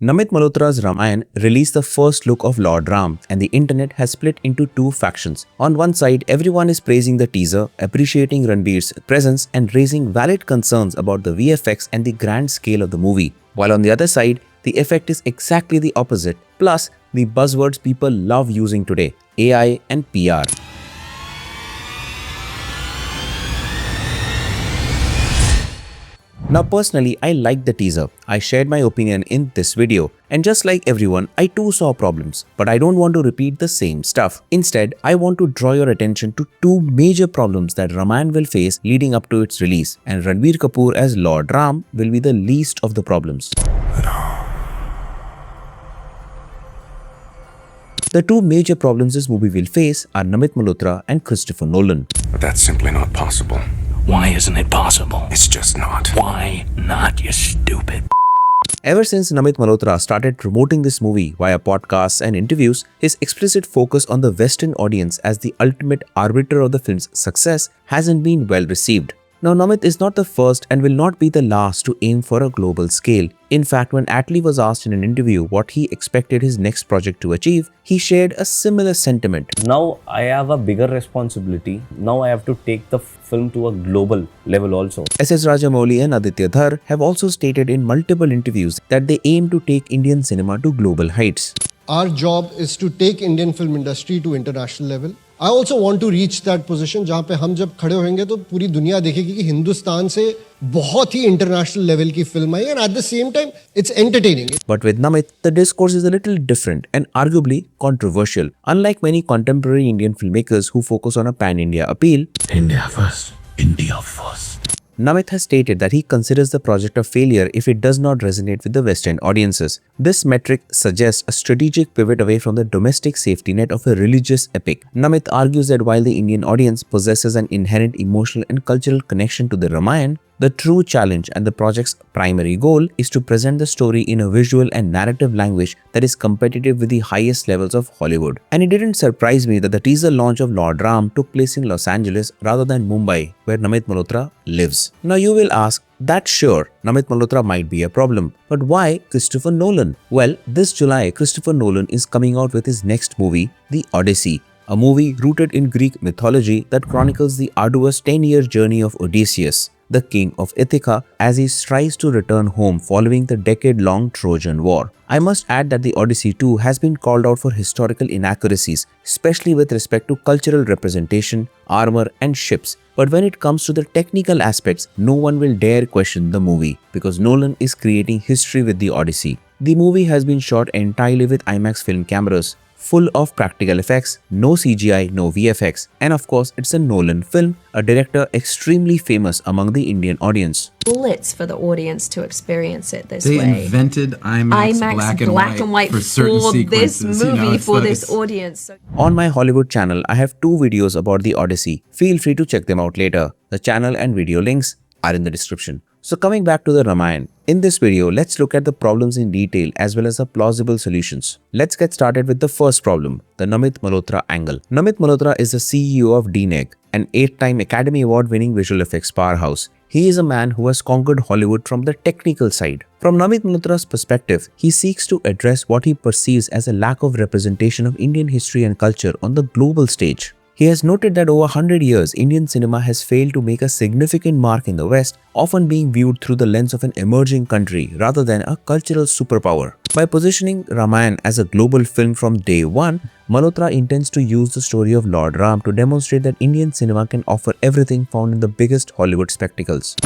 Namit Malhotra's Ramayana released the first look of Lord Ram, and the internet has split into two factions. On one side, everyone is praising the teaser, appreciating Ranbir's presence, and raising valid concerns about the VFX and the grand scale of the movie. While on the other side, the effect is exactly the opposite, plus the buzzwords people love using today, AI and PR. Now personally, I liked the teaser. I shared my opinion in this video, and just like everyone, I too saw problems, but I don't want to repeat the same stuff. Instead, I want to draw your attention to two major problems that Ramayana will face leading up to its release, and Ranbir Kapoor as Lord Ram will be the least of the problems. The two major problems this movie will face are Namit Malhotra and Christopher Nolan. But that's simply not possible. Why isn't it possible? It's just not. Why not, you stupid? Ever since Namit Malhotra started promoting this movie via podcasts and interviews, his explicit focus on the Western audience as the ultimate arbiter of the film's success hasn't been well received. Now, Namit is not the first and will not be the last to aim for a global scale. In fact, when Attlee was asked in an interview what he expected his next project to achieve, he shared a similar sentiment. Now I have a bigger responsibility. Now I have to take the film to a global level also. S.S. Rajamouli and Aditya Dhar have also stated in multiple interviews that they aim to take Indian cinema to global heights. Our job is to take Indian film industry to international level. I also want to reach that position जहाँ पे हम जब खड़े होंगे तो पूरी दुनिया देखेगी कि हिंदुस्तान से बहुत ही international level की film I, and at the same time it's entertaining. But with Namit, the discourse is a little different and arguably controversial. Unlike many contemporary Indian filmmakers who focus on a pan-India appeal, India first. India first. Namit has stated that he considers the project a failure if it does not resonate with the Western audiences. This metric suggests a strategic pivot away from the domestic safety net of a religious epic. Namit argues that while the Indian audience possesses an inherent emotional and cultural connection to the Ramayana, the true challenge and the project's primary goal is to present the story in a visual and narrative language that is competitive with the highest levels of Hollywood. And it didn't surprise me that the teaser launch of Lord Ram took place in Los Angeles rather than Mumbai, where Namit Malhotra lives. Now you will ask, that's sure, Namit Malhotra might be a problem, but why Christopher Nolan? Well, this July, Christopher Nolan is coming out with his next movie, The Odyssey, a movie rooted in Greek mythology that chronicles the arduous 10-year journey of Odysseus, the king of Ithaca, as he strives to return home following the decade-long Trojan War. I must add that the Odyssey too has been called out for historical inaccuracies, especially with respect to cultural representation, armor and ships. But when it comes to the technical aspects, no one will dare question the movie, because Nolan is creating history with the Odyssey. The movie has been shot entirely with IMAX film cameras, full of practical effects, no CGI, no VFX, and of course it's a Nolan film, a director extremely famous among the Indian audience. Bullets for the audience to experience it this they way. They invented IMAX black and white for certain sequences, this movie, for this audience. On my Hollywood channel, I have two videos about the Odyssey. Feel free to check them out later. The channel and video links are in the description. So coming back to the Ramayana, in this video, let's look at the problems in detail as well as the plausible solutions. Let's get started with the first problem, the Namit Malhotra angle. Namit Malhotra is the CEO of DNEG, an 8-time Academy Award-winning visual effects powerhouse. He is a man who has conquered Hollywood from the technical side. From Namit Malhotra's perspective, he seeks to address what he perceives as a lack of representation of Indian history and culture on the global stage. He has noted that over 100 years, Indian cinema has failed to make a significant mark in the West, often being viewed through the lens of an emerging country rather than a cultural superpower. By positioning Ramayana as a global film from day one, Malhotra intends to use the story of Lord Ram to demonstrate that Indian cinema can offer everything found in the biggest Hollywood spectacles.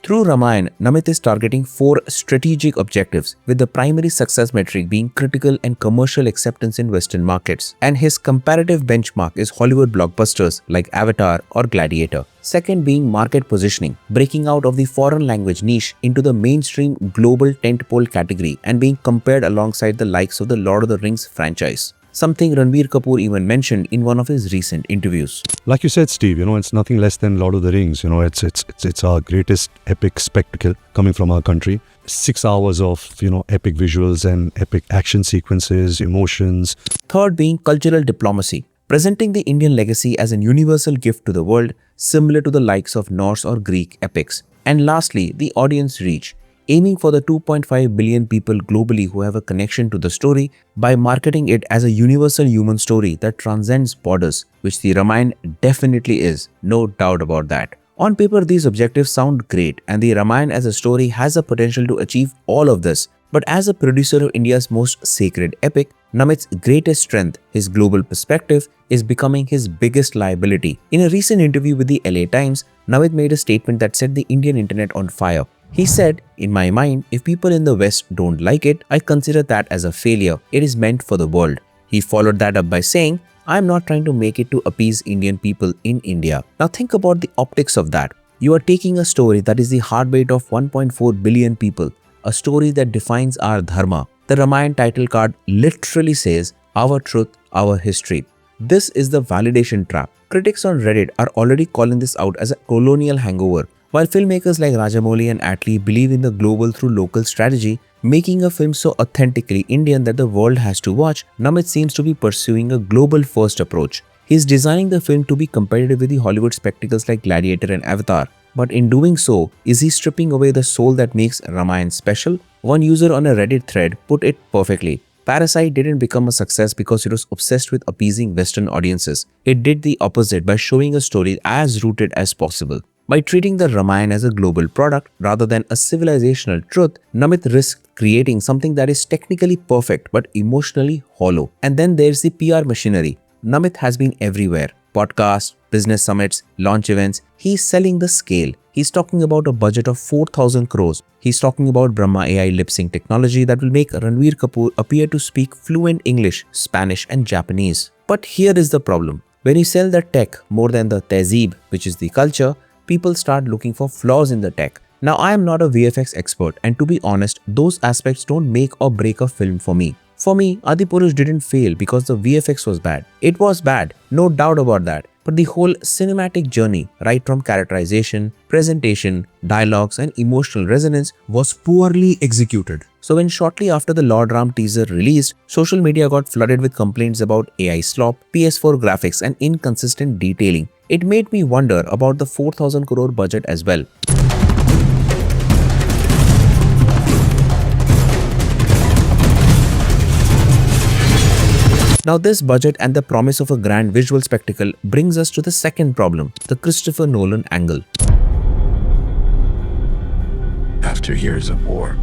Through Ramayana, Namit is targeting 4 strategic objectives, with the primary success metric being critical and commercial acceptance in Western markets. And his comparative benchmark is Hollywood blockbusters like Avatar or Gladiator. Second being market positioning, breaking out of the foreign language niche into the mainstream global tentpole category and being compared alongside the likes of the Lord of the Rings franchise. Something Ranbir Kapoor even mentioned in one of his recent interviews. Like you said, Steve, it's nothing less than Lord of the Rings. It's our greatest epic spectacle coming from our country. 6 hours of, epic visuals and epic action sequences, emotions. Third being cultural diplomacy, presenting the Indian legacy as an universal gift to the world, similar to the likes of Norse or Greek epics. And lastly, the audience reach, aiming for the 2.5 billion people globally who have a connection to the story by marketing it as a universal human story that transcends borders, which the Ramayana definitely is, no doubt about that. On paper, these objectives sound great, and the Ramayana as a story has the potential to achieve all of this. But as a producer of India's most sacred epic, Namit's greatest strength, his global perspective, is becoming his biggest liability. In a recent interview with the LA Times, Namit made a statement that set the Indian internet on fire. He said, "In my mind, if people in the West don't like it, I consider that as a failure. It is meant for the world." He followed that up by saying, "I am not trying to make it to appease Indian people in India." Now think about the optics of that. You are taking a story that is the heartbeat of 1.4 billion people, a story that defines our dharma. The Ramayana title card literally says, "Our truth, our history." This is the validation trap. Critics on Reddit are already calling this out as a colonial hangover. While filmmakers like Rajamouli and Attlee believe in the global through local strategy, making a film so authentically Indian that the world has to watch, Namit seems to be pursuing a global-first approach. He is designing the film to be competitive with the Hollywood spectacles like Gladiator and Avatar. But in doing so, is he stripping away the soul that makes Ramayana special? One user on a Reddit thread put it perfectly. Parasite didn't become a success because it was obsessed with appeasing Western audiences. It did the opposite by showing a story as rooted as possible. By treating the Ramayana as a global product rather than a civilizational truth, Namit risked creating something that is technically perfect but emotionally hollow. And then there's the PR machinery. Namit has been everywhere. Podcasts, business summits, launch events. He's selling the scale. He's talking about a budget of 4,000 crores. He's talking about Brahma AI lip sync technology that will make Ranbir Kapoor appear to speak fluent English, Spanish and Japanese. But here is the problem. When you sell the tech more than the tehzeeb, which is the culture, people start looking for flaws in the tech. Now, I am not a VFX expert, and to be honest, those aspects don't make or break a film for me. For me, Adipurush didn't fail because the VFX was bad. It was bad, no doubt about that. But the whole cinematic journey, right from characterization, presentation, dialogues and emotional resonance, was poorly executed. So when shortly after the Lord Ram teaser released, social media got flooded with complaints about AI slop, PS4 graphics and inconsistent detailing. It made me wonder about the 4,000 crore budget as well. Now this budget and the promise of a grand visual spectacle brings us to the second problem, the Christopher Nolan angle. After years of war,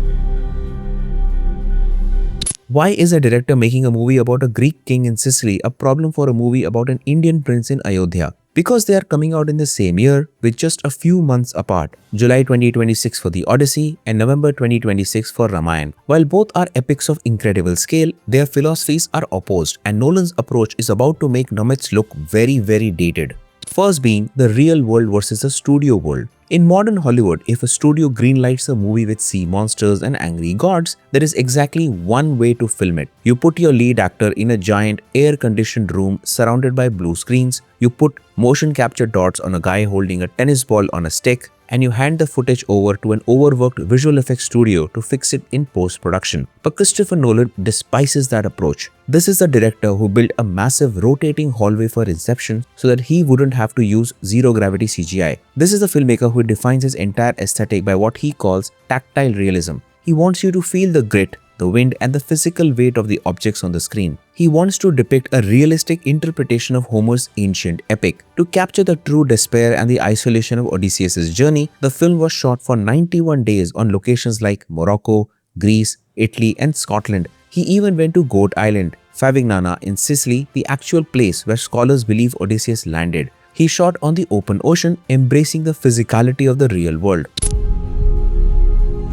Why is a director making a movie about a Greek king in Sicily a problem for a movie about an Indian prince in Ayodhya? Because they are coming out in the same year with just a few months apart. July 2026 for the Odyssey and November 2026 for Ramayana. While both are epics of incredible scale, their philosophies are opposed and Nolan's approach is about to make Namit's look very dated. First being the real world versus the studio world. In modern Hollywood, if a studio greenlights a movie with sea monsters and angry gods, there is exactly one way to film it. You put your lead actor in a giant air-conditioned room surrounded by blue screens, you put motion capture dots on a guy holding a tennis ball on a stick, and you hand the footage over to an overworked visual effects studio to fix it in post-production. But Christopher Nolan despises that approach. This is the director who built a massive rotating hallway for Inception so that he wouldn't have to use zero-gravity CGI. This is the filmmaker who defines his entire aesthetic by what he calls tactile realism. He wants you to feel the grit, the wind and the physical weight of the objects on the screen. He wants to depict a realistic interpretation of Homer's ancient epic. To capture the true despair and the isolation of Odysseus' journey, the film was shot for 91 days on locations like Morocco, Greece, Italy and Scotland. He even went to Goat Island, Favignana in Sicily, the actual place where scholars believe Odysseus landed. He shot on the open ocean, embracing the physicality of the real world.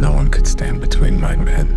no one could stand between my men.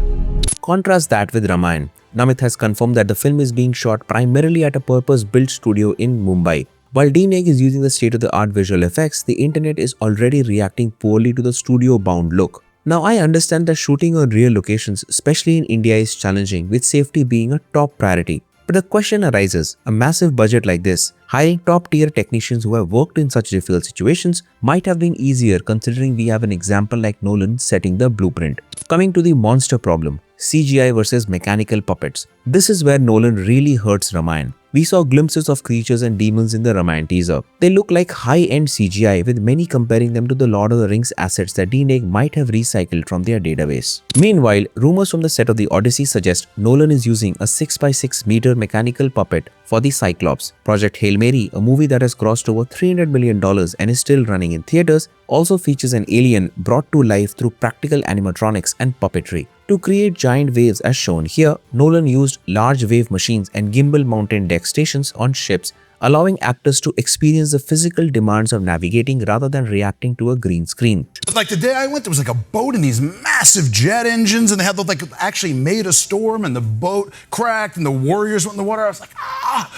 Contrast that with Ramayana. Namit has confirmed that the film is being shot primarily at a purpose-built studio in Mumbai. While DMake is using the state-of-the-art visual effects, the internet is already reacting poorly to the studio-bound look. Now, I understand that shooting on real locations, especially in India, is challenging, with safety being a top priority. But the question arises, a massive budget like this, hiring top-tier technicians who have worked in such difficult situations might have been easier considering we have an example like Nolan setting the blueprint. Coming to the monster problem, CGI versus mechanical puppets. This is where Nolan really hurts Ramayana. We saw glimpses of creatures and demons in the Ramayana teaser. They look like high-end CGI, with many comparing them to the Lord of the Rings assets that DNEG might have recycled from their database. Meanwhile, rumors from the set of the Odyssey suggest Nolan is using a 6x6 meter mechanical puppet for the Cyclops. Project Hail Mary, a movie that has crossed over $300 million and is still running in theaters, also features an alien brought to life through practical animatronics and puppetry. To create giant waves as shown here, Nolan used large wave machines and gimbal-mounted deck stations on ships, allowing actors to experience the physical demands of navigating rather than reacting to a green screen. Like the day I went, there was like a boat and these massive jet engines, and they had like actually made a storm, and the boat cracked, and the warriors went in the water. I was like,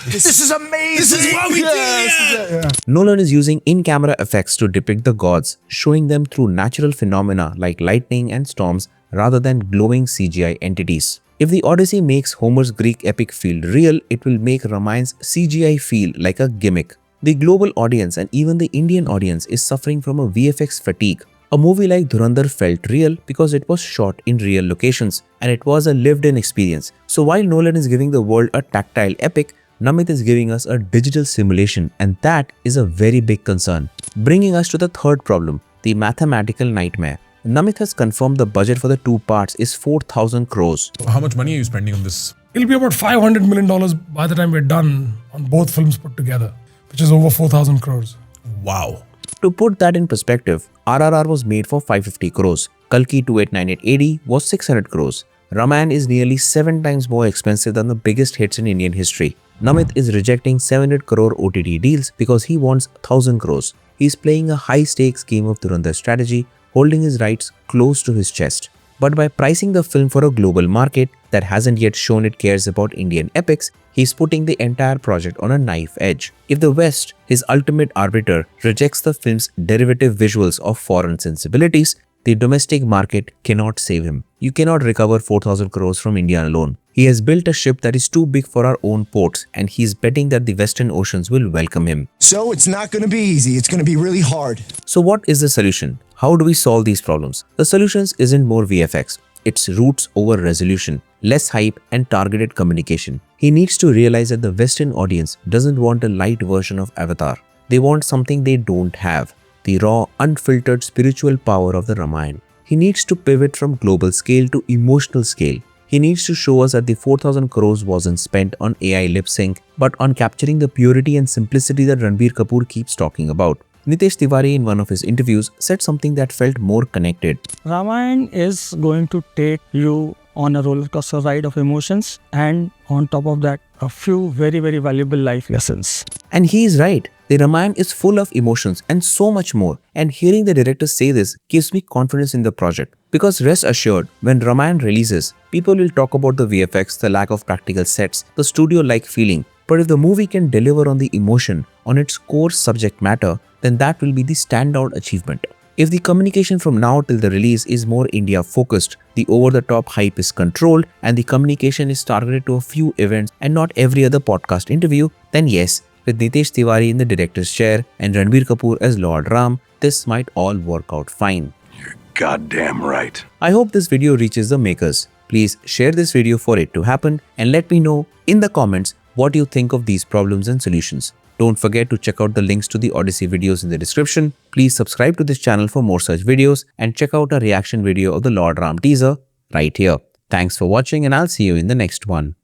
this is amazing! This is what we did! Nolan is using in-camera effects to depict the gods, showing them through natural phenomena like lightning and storms rather than glowing CGI entities. If the Odyssey makes Homer's Greek epic feel real, it will make Ramayan's CGI feel like a gimmick. The global audience and even the Indian audience is suffering from a VFX fatigue. A movie like Dhurandhar felt real because it was shot in real locations and it was a lived-in experience. So while Nolan is giving the world a tactile epic, Namit is giving us a digital simulation, and that is a very big concern. Bringing us to the third problem, the mathematical nightmare. Namit has confirmed the budget for the two parts is 4,000 crores. How much money are you spending on this? It'll be about $500 million by the time we're done on both films put together, which is over 4,000 crores. Wow. To put that in perspective, RRR was made for 550 crores. Kalki 289880 was 600 crores. Ramayana is nearly 7 times more expensive than the biggest hits in Indian history. Namit is rejecting 700 crore OTT deals because he wants 1,000 crores. He's playing a high-stakes game of Dhurandhar strategy, holding his rights close to his chest. But by pricing the film for a global market that hasn't yet shown it cares about Indian epics, he's putting the entire project on a knife edge. If the West, his ultimate arbiter, rejects the film's derivative visuals of foreign sensibilities, the domestic market cannot save him. You cannot recover 4,000 crores from India alone. He has built a ship that is too big for our own ports, and he's betting that the Western oceans will welcome him. So it's not going to be easy. It's going to be really hard. So what is the solution? How do we solve these problems? The solution isn't more VFX. It's roots over resolution, less hype and targeted communication. He needs to realize that the Western audience doesn't want a light version of Avatar. They want something they don't have. The raw, unfiltered spiritual power of the Ramayana. He needs to pivot from global scale to emotional scale. He needs to show us that the 4,000 crores wasn't spent on AI lip sync, but on capturing the purity and simplicity that Ranbir Kapoor keeps talking about. Nitesh Tiwari, in one of his interviews, said something that felt more connected. Ramayana is going to take you on a roller coaster ride of emotions, and on top of that, a few very, very valuable life lessons. And he is right. The Ramayana is full of emotions and so much more, and hearing the director say this gives me confidence in the project. Because rest assured, when Ramayana releases, people will talk about the VFX, the lack of practical sets, the studio-like feeling. But if the movie can deliver on the emotion, on its core subject matter, then that will be the standout achievement. If the communication from now till the release is more India-focused, the over-the-top hype is controlled, and the communication is targeted to a few events and not every other podcast interview, then yes, with Nitesh Tiwari in the director's chair and Ranbir Kapoor as Lord Ram, this might all work out fine. You're goddamn right. I hope this video reaches the makers. Please share this video for it to happen and let me know in the comments what you think of these problems and solutions. Don't forget to check out the links to the Odyssey videos in the description. Please subscribe to this channel for more such videos and check out a reaction video of the Lord Ram teaser right here. Thanks for watching, and I'll see you in the next one.